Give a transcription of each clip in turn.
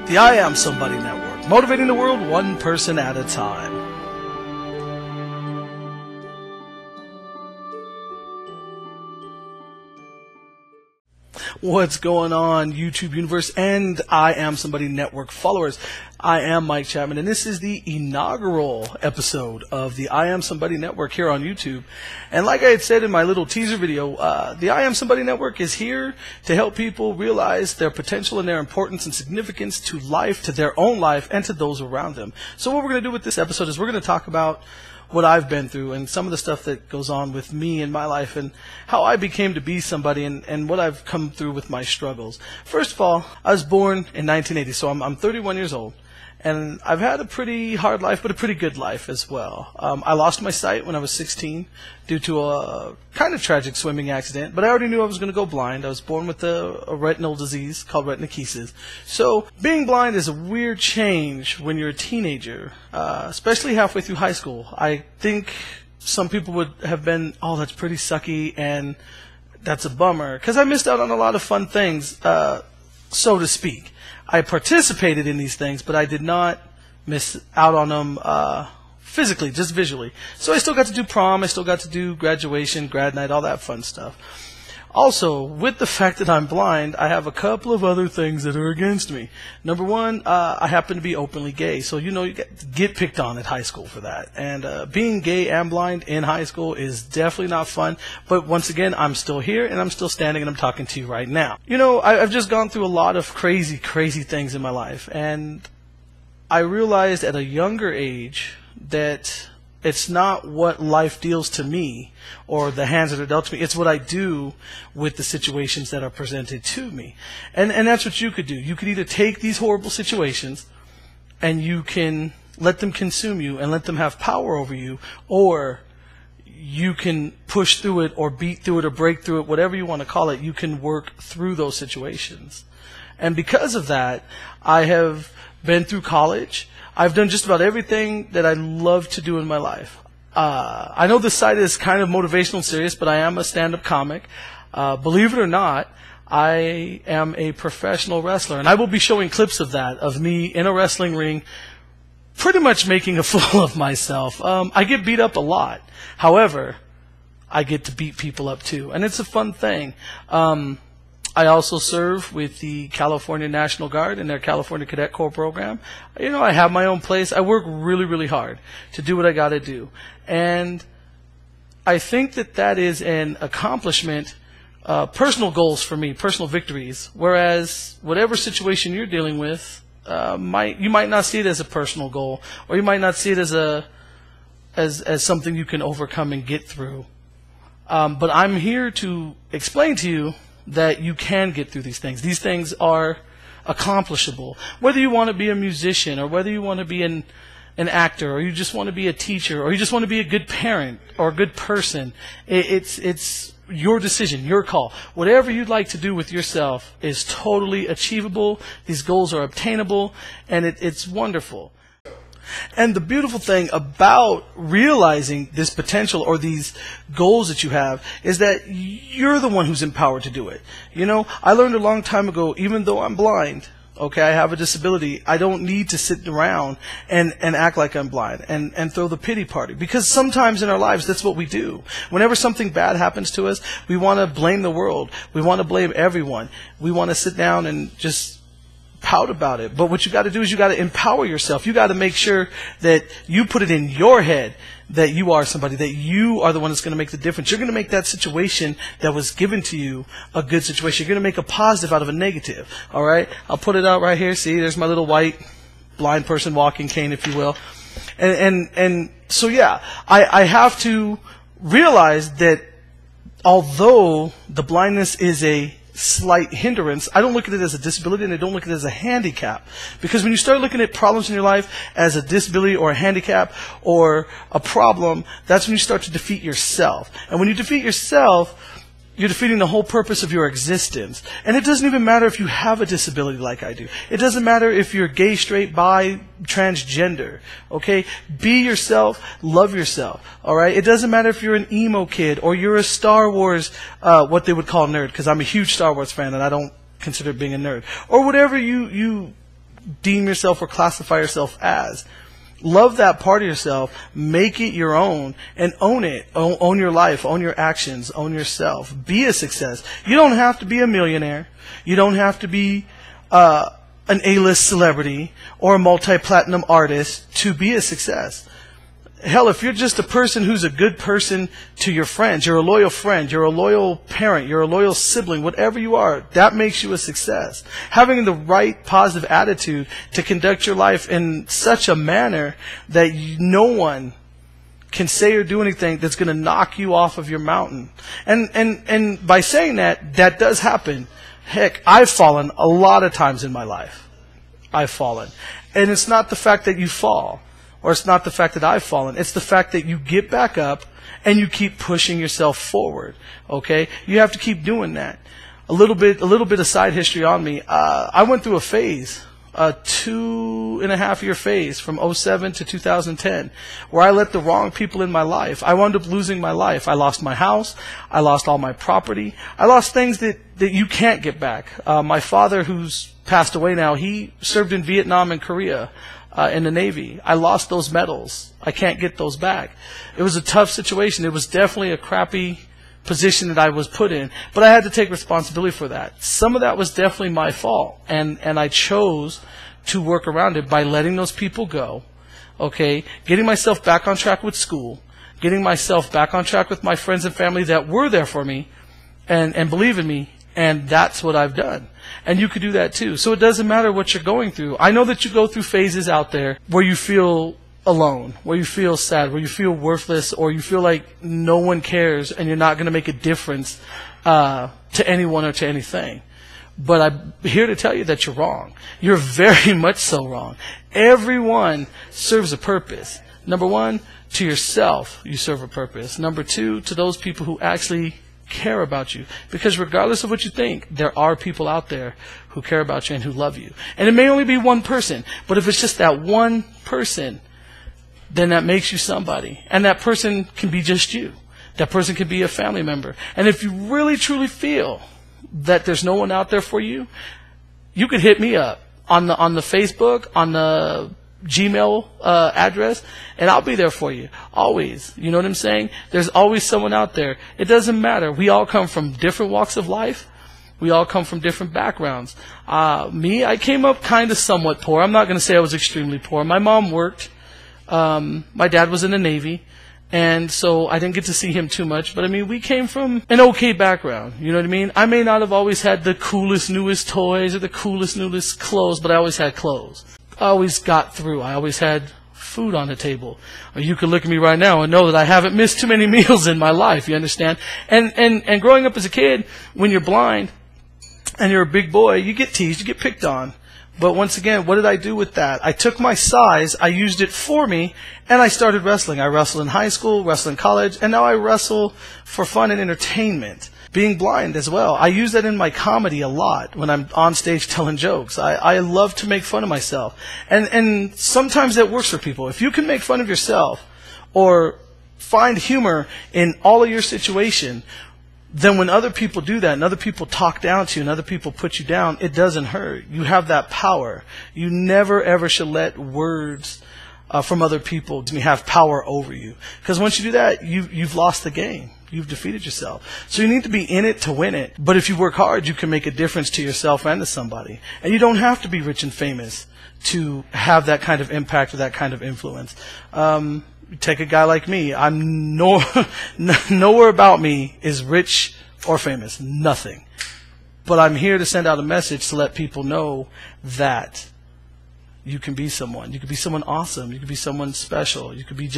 The I Am Somebody Network, motivating the world one person at a time. What's going on, YouTube universe and I Am Somebody Network followers? I am Mike Chatman, and this is the inaugural episode of the I Am Somebody Network here on YouTube. And like I had said in my little teaser video, the I Am Somebody Network is here to help people realize their potential and their importance and significance to life, to their own life, and to those around them. So what we're going to do with this episode is we're going to talk about what I've been through and some of the stuff that goes on with me in my life and how I became to be somebody and what I've come through with my struggles. First of all, I was born in 1980, so I'm 31 years old. And I've had a pretty hard life, but a pretty good life as well. I lost my sight when I was 16 due to a kind of tragic swimming accident, but I already knew I was going to go blind. I was born with a retinal disease called retinitis. So being blind is a weird change when you're a teenager, especially halfway through high school. I think some people would have been, oh, that's pretty sucky, and that's a bummer, because I missed out on a lot of fun things, so to speak. I participated in these things, but I did not miss out on them physically, just visually. So I still got to do prom, I still got to do graduation, grad night, all that fun stuff. Also, with the fact that I'm blind, I have a couple of other things that are against me. Number one, I happen to be openly gay, so you know you get picked on at high school for that. And being gay and blind in high school is definitely not fun. But once again, I'm still here, and I'm still standing, and I'm talking to you right now. You know, I've just gone through a lot of crazy, crazy things in my life, and I realized at a younger age that it's not what life deals to me or the hands that are dealt to me. It's what I do with the situations that are presented to me. And that's what you could do. You could either take these horrible situations and you can let them consume you and let them have power over you, or you can push through it or beat through it or break through it, whatever you want to call it. You can work through those situations. And because of that, I have been through college. I've done just about everything that I love to do in my life. I know this site is kind of motivational and serious, but I am a stand-up comic. Believe it or not, I am a professional wrestler, and I will be showing clips of that, of me in a wrestling ring, pretty much making a fool of myself. I get beat up a lot. However, I get to beat people up too, and it's a fun thing. I also serve with the California National Guard in their California Cadet Corps program. You know, I have my own place. I work really, really hard to do what I got to do. And I think that that is an accomplishment, personal goals for me, personal victories. Whereas whatever situation you're dealing with, you might not see it as a personal goal, or you might not see it as something you can overcome and get through. But I'm here to explain to you that you can get through these things. These things are accomplishable. Whether you want to be a musician, or whether you want to be an actor, or you just want to be a teacher, or you just want to be a good parent or a good person, it's your decision, your call. Whatever you'd like to do with yourself is totally achievable. These goals are obtainable, and it's wonderful. And the beautiful thing about realizing this potential or these goals that you have is that you're the one who's empowered to do it. You know, I learned a long time ago, even though I'm blind, okay, I have a disability, I don't need to sit around and act like I'm blind and throw the pity party. Because sometimes in our lives, that's what we do. Whenever something bad happens to us, we want to blame the world. We want to blame everyone. We want to sit down and just pout about it. But what you got to do is you got to empower yourself. You got to make sure that you put it in your head that you are somebody, that you are the one that's going to make the difference. You're going to make that situation that was given to you a good situation. You're going to make a positive out of a negative. All right? I'll put it out right here. See, there's my little white blind person walking cane, if you will. And so, yeah, I have to realize that although the blindness is a slight hindrance, I don't look at it as a disability, and I don't look at it as a handicap. Because when you start looking at problems in your life as a disability or a handicap or a problem, that's when you start to defeat yourself. And when you defeat yourself, you're defeating the whole purpose of your existence. And it doesn't even matter if you have a disability like I do. It doesn't matter if you're gay, straight, bi, transgender. Okay? Be yourself. Love yourself. Alright? It doesn't matter if you're an emo kid or you're a Star Wars, what they would call nerd, because I'm a huge Star Wars fan and I don't consider being a nerd. Or whatever you deem yourself or classify yourself as. Love that part of yourself, make it your own, and own it. Own your life, own your actions, own yourself. Be a success. You don't have to be a millionaire. You don't have to be an A-list celebrity or a multi-platinum artist to be a success. Hell, if you're just a person who's a good person to your friends, you're a loyal friend, you're a loyal parent, you're a loyal sibling, whatever you are, that makes you a success. Having the right positive attitude to conduct your life in such a manner that no one can say or do anything that's going to knock you off of your mountain. And by saying that, that does happen. Heck, I've fallen a lot of times in my life. I've fallen. And it's not the fact that you fall. Or it's not the fact that I've fallen. It's the fact that you get back up and you keep pushing yourself forward. Okay? You have to keep doing that. A little bit of side history on me. I went through a phase, a 2.5-year phase from 2007 to 2010, where I let the wrong people in my life. I wound up losing my life. I lost my house. I lost all my property. I lost things that you can't get back. My father, who's passed away now, he served in Vietnam and Korea. In the Navy. I lost those medals. I can't get those back. It was a tough situation. It was definitely a crappy position that I was put in, but I had to take responsibility for that. Some of that was definitely my fault, and I chose to work around it by letting those people go, okay, getting myself back on track with school, getting myself back on track with my friends and family that were there for me and believe in me, and that's what I've done. And you could do that too. So it doesn't matter what you're going through. I know that you go through phases out there where you feel alone, where you feel sad, where you feel worthless, or you feel like no one cares and you're not going to make a difference to anyone or to anything. But I'm here to tell you that you're wrong. You're very much so wrong. Everyone serves a purpose. Number one, to yourself, you serve a purpose. Number two, to those people who actually care about you, because regardless of what you think, there are people out there who care about you and who love you. And it may only be one person, but if it's just that one person, then that makes you somebody. And that person can be just you. That person can be a family member. And if you really truly feel that there's no one out there for you, you could hit me up on the Facebook, on the Gmail address, and I'll be there for you always. You know what I'm saying? There's always someone out there. It doesn't matter. We all come from different walks of life. We all come from different backgrounds. I came up kind of somewhat poor. I'm not going to say I was extremely poor. My mom worked. My dad was in the Navy, and so I didn't get to see him too much. But I mean, we came from an okay background. You know what I mean? I may not have always had the coolest, newest toys or the coolest, newest clothes, but I always had clothes. I always got through. I always had food on the table. You could look at me right now and know that I haven't missed too many meals in my life. You understand? And growing up as a kid, when you're blind and you're a big boy, you get teased, you get picked on. But once again, what did I do with that? I took my size, I used it for me, and I started wrestling. I wrestled in high school, wrestled in college, and now I wrestle for fun and entertainment. Being blind as well. I use that in my comedy a lot when I'm on stage telling jokes. I love to make fun of myself. And sometimes that works for people. If you can make fun of yourself or find humor in all of your situation, then when other people do that and other people talk down to you and other people put you down, it doesn't hurt. You have that power. You never ever should let words from other people have power over you. Because once you do that, you've lost the game. You've defeated yourself. So you need to be in it to win it. But if you work hard, you can make a difference to yourself and to somebody. And you don't have to be rich and famous to have that kind of impact or that kind of influence. Take a guy like me. I'm nowhere about me is rich or famous. Nothing. But I'm here to send out a message to let people know that you can be someone. You can be someone awesome. You can be someone special. You could be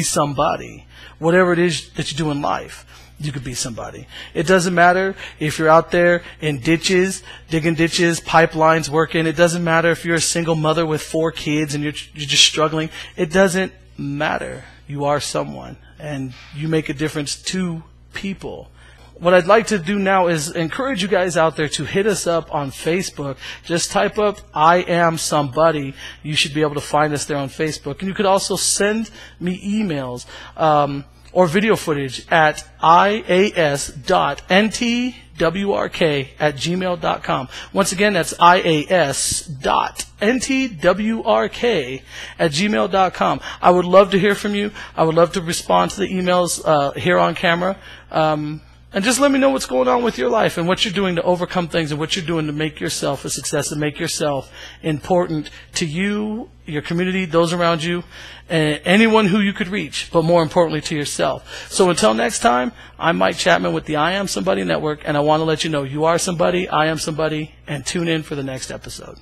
somebody. Whatever it is that you do in life, you could be somebody. It doesn't matter if you're out there in ditches, digging ditches, pipelines, working. It doesn't matter if you're a single mother with 4 kids and you're just struggling. It doesn't matter. You are someone, and you make a difference to people. What I'd like to do now is encourage you guys out there to hit us up on Facebook. Just type up I Am Somebody. You should be able to find us there on Facebook. And you could also send me emails or video footage at ias.ntwrk@gmail.com. Once again, that's ias.ntwrk ntwrk@gmail.com. I would love to hear from you. I would love to respond to the emails here on camera. And just let me know what's going on with your life and what you're doing to overcome things and what you're doing to make yourself a success and make yourself important to you, your community, those around you, and anyone who you could reach, but more importantly to yourself. So until next time, I'm Mike Chatman with the I Am Somebody Network, and I want to let you know you are somebody, I am somebody, and tune in for the next episode.